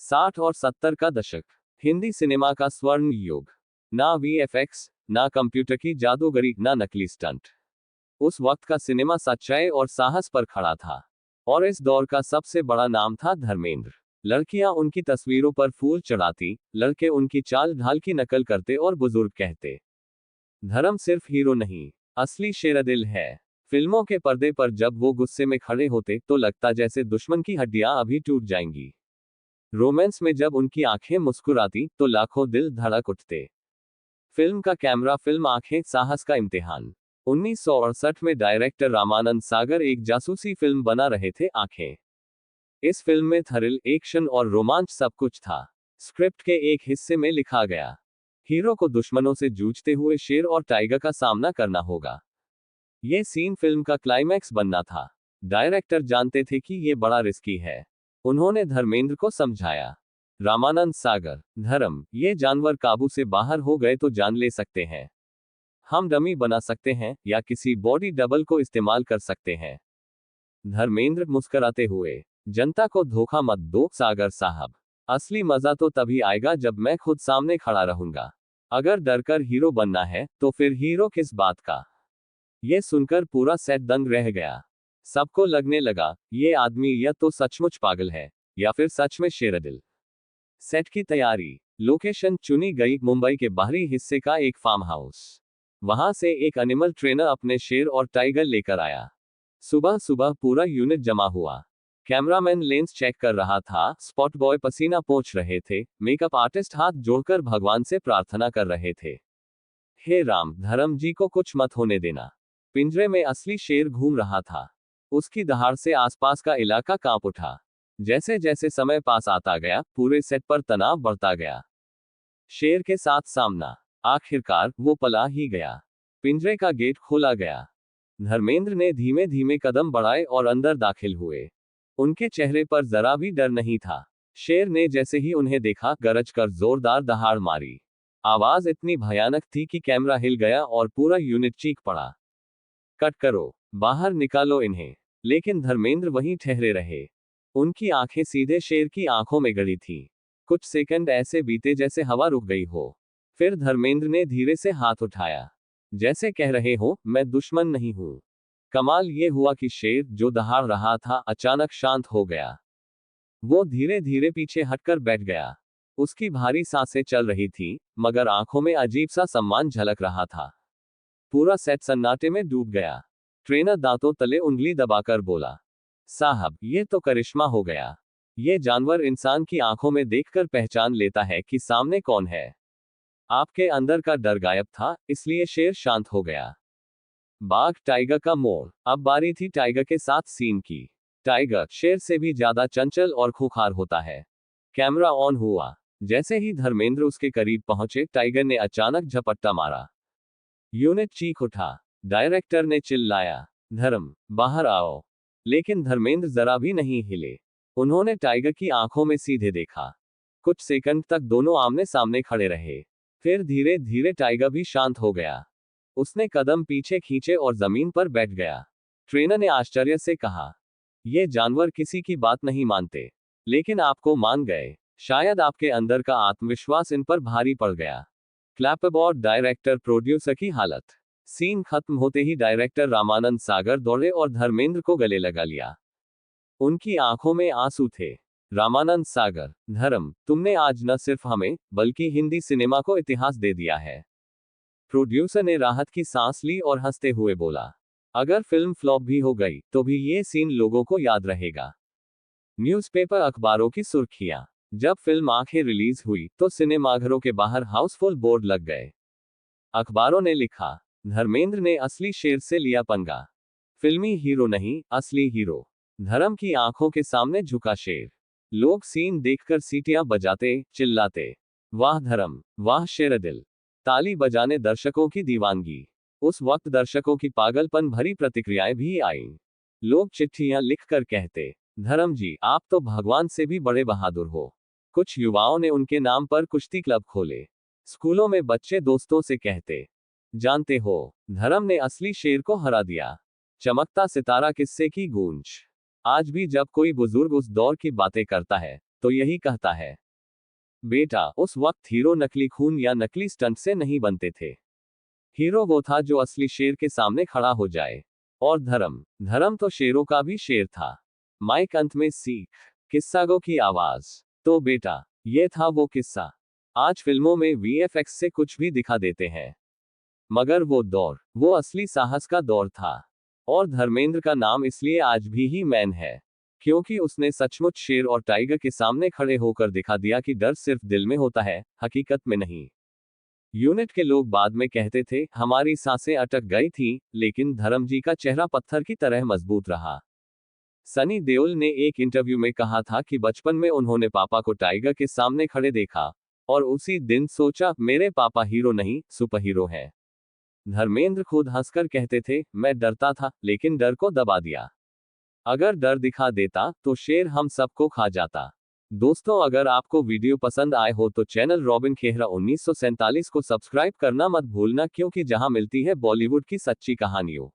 60 और 70 का दशक, हिंदी सिनेमा का स्वर्ण युग। ना वीएफएक्स, ना कंप्यूटर की जादूगरी, ना नकली स्टंट। उस वक्त का सिनेमा सच्चाई और साहस पर खड़ा था। और इस दौर का सबसे बड़ा नाम था धर्मेंद्र। लड़कियां उनकी तस्वीरों पर फूल चढ़ाती, लड़के उनकी चाल ढाल की नकल करते और बुजुर्ग कहते, धर्म सिर्फ हीरो नहीं, असली शेरदिल है। फिल्मों के पर्दे पर जब वो गुस्से में खड़े होते तो लगता जैसे दुश्मन की हड्डियां अभी टूट जाएंगी। रोमांस में जब उनकी आंखें मुस्कुराती तो लाखों दिल धड़क उठते। फिल्म का कैमरा, फिल्म आंखें, साहस का इम्तिहान। 1968 में डायरेक्टर रामानंद सागर एक जासूसी फिल्म बना रहे थे, आंखें। इस फिल्म में थ्रिल, एक्शन और रोमांच सब कुछ था। स्क्रिप्ट के एक हिस्से में लिखा गया, हीरो को दुश्मनों से जूझते हुए शेर और टाइगर का सामना करना होगा। ये सीन फिल्म का क्लाइमैक्स बनना था। डायरेक्टर जानते थे कि ये बड़ा रिस्की है। उन्होंने धर्मेंद्र को समझाया, रामानंद सागर, धर्म, ये जानवर काबू से बाहर हो गए तो जान ले सकते हैं। हम डमी बना सकते हैं या किसी बॉडी डबल को इस्तेमाल कर सकते हैं। धर्मेंद्र मुस्कुराते हुए, जनता को धोखा मत दो सागर साहब। असली मजा तो तभी आएगा जब मैं खुद सामने खड़ा रहूंगा। अगर डरकर हीरो बनना है तो फिर हीरो किस बात का। ये सुनकर पूरा सेट दंग रह गया। सबको लगने लगा, ये आदमी या तो सचमुच पागल है या फिर सच में शेरदिल। सेट की तैयारी, लोकेशन चुनी गई, मुंबई के बाहरी हिस्से का एक फार्म हाउस। वहां से एक एनिमल ट्रेनर अपने शेर और टाइगर लेकर आया। सुबह सुबह पूरा यूनिट जमा हुआ। कैमरामैन लेंस चेक कर रहा था, स्पॉट बॉय पसीना पोंछ रहे थे, मेकअप आर्टिस्ट हाथ जोड़कर भगवान से प्रार्थना कर रहे थे, हे राम, धर्म जी को कुछ मत होने देना। पिंजरे में असली शेर घूम रहा था। उसकी दहाड़ से आसपास का इलाका कांप उठा। जैसे जैसे समय पास आता गया, पूरे सेट पर तनाव बढ़ता गया। शेर के साथ सामना, आखिरकार वो पला ही गया। पिंजरे का गेट खोला गया। धर्मेंद्र ने धीमे धीमे कदम बढ़ाए और अंदर दाखिल हुए। उनके चेहरे पर जरा भी डर नहीं था। शेर ने जैसे ही उन्हें देखा, गरज कर जोरदार दहाड़ मारी। आवाज इतनी भयानक थी कि कैमरा हिल गया और पूरा यूनिट चीख पड़ा, कट करो, बाहर निकालो इन्हें। लेकिन धर्मेंद्र वहीं ठहरे रहे। उनकी आंखें सीधे शेर की आंखों में गड़ी थीं। कुछ सेकंड ऐसे बीते जैसे हवा रुक गई हो। फिर धर्मेंद्र ने धीरे से हाथ उठाया, जैसे कह रहे हो, मैं दुश्मन नहीं हूं। कमाल ये हुआ कि शेर, जो दहाड़ रहा था, अचानक शांत हो गया। वो धीरे धीरे पीछे हटकर बैठ गया। उसकी भारी सांसें चल रही थी, मगर आंखों में अजीब सा सम्मान झलक रहा था। पूरा सेट सन्नाटे में डूब गया। ट्रेनर दांतों तले उंगली दबाकर बोला, साहब, ये तो करिश्मा हो गया। ये जानवर इंसान की आंखों में देखकर पहचान लेता है कि सामने कौन है। आपके अंदर का डर गायब था, इसलिए शेर शांत हो गया। बाघ टाइगर का मोड़। अब बारी थी टाइगर के साथ सीन की। टाइगर शेर से भी ज्यादा चंचल और खूंखार होता है। कैमरा ऑन हुआ। जैसे ही धर्मेंद्र उसके करीब पहुंचे, टाइगर ने अचानक झपट्टा मारा। यूनिट चीख उठा। डायरेक्टर ने चिल्लाया, धर्म, बाहर आओ। लेकिन धर्मेंद्र जरा भी नहीं हिले। उन्होंने टाइगर की आंखों में सीधे देखा। कुछ सेकंड तक दोनों आमने सामने खड़े रहे। फिर धीरे धीरे टाइगर भी शांत हो गया। उसने कदम पीछे खींचे और जमीन पर बैठ गया। ट्रेनर ने आश्चर्य से कहा, ये जानवर किसी की बात नहीं मानते, लेकिन आपको मान गए। शायद आपके अंदर का आत्मविश्वास इन पर भारी पड़ गया। क्लैपबोर्ड। डायरेक्टर प्रोड्यूसर की हालत। सीन खत्म होते ही डायरेक्टर रामानंद सागर दौड़े और धर्मेंद्र को गले लगा लिया। उनकी आंखों में आंसू थे। रामानंद सागर, धर्म, तुमने आज न सिर्फ हमें, बल्कि हिंदी सिनेमा को इतिहास दे दिया है। प्रोड्यूसर ने राहत की सांस ली और हंसते हुए बोला, अगर फिल्म फ्लॉप भी हो गई तो भी ये सीन लोगों को याद रहेगा। न्यूज़पेपर, अखबारों की सुर्खियां। जब फिल्म आंखें रिलीज हुई तो सिनेमाघरों के बाहर हाउसफुल बोर्ड लग गए। अखबारों ने लिखा, धर्मेंद्र ने असली शेर से लिया पंगा। फिल्मी हीरो नहीं, असली हीरो। धर्म की आंखों के सामने झुका शेर। लोग सीन देखकर सीटियां बजाते, चिल्लाते, वाह धर्म, वाह शेरदिल। ताली बजाने दर्शकों की दीवानगी। उस वक्त दर्शकों की पागलपन भरी प्रतिक्रियाएं भी आईं। लोग चिट्ठियां लिखकर कहते, धर्म जी, आप तो भगवान से भी बड़े बहादुर हो। कुछ युवाओं ने उनके नाम पर कुश्ती क्लब खोले। स्कूलों में बच्चे दोस्तों से कहते, जानते हो, धर्म ने असली शेर को हरा दिया। चमकता सितारा किस्से की गूंज। आज भी जब कोई बुजुर्ग उस दौर की बातें करता है तो यही कहता है। बेटा, उस वक्त हीरो नकली खून या नकली स्टंट से नहीं बनते थे। हीरो वो था जो असली शेर के सामने खड़ा हो जाए। और धर्म तो शेरों का भी शेर था। माइक अंत में सीख, किस्सागो की आवाज। तो बेटा, ये था वो किस्सा। आज फिल्मों में वीएफएक्स से कुछ भी दिखा देते हैं, मगर वो असली साहस का दौर था। और धर्मेंद्र का नाम इसलिए आज भी ही मैन है, क्योंकि उसने सचमुच शेर और टाइगर के सामने खड़े होकर दिखा दिया कि डर सिर्फ दिल में होता है, हकीकत में नहीं। यूनिट के लोग बाद में कहते थे, हमारी सांसें अटक गई थीं, लेकिन धर्मजी का चेहरा पत्थर की तरह मजबूत रहा। सनी देओल ने एक इंटरव्यू में कहा था कि बचपन में उन्होंने पापा को टाइगर के सामने खड़े देखा, और उसी दिन सोचा, मेरे पापा हीरो नहीं, सुपर हीरो हैं। धर्मेंद्र खुद हंसकर कहते थे, मैं डरता था, लेकिन डर को दबा दिया। अगर डर दिखा देता, तो शेर हम सबको खा जाता। दोस्तों, अगर आपको वीडियो पसंद आए हो तो चैनल रॉबिन खेहरा 1947 को सब्सक्राइब करना मत भूलना, क्योंकि जहां मिलती है बॉलीवुड की सच्ची कहानियों।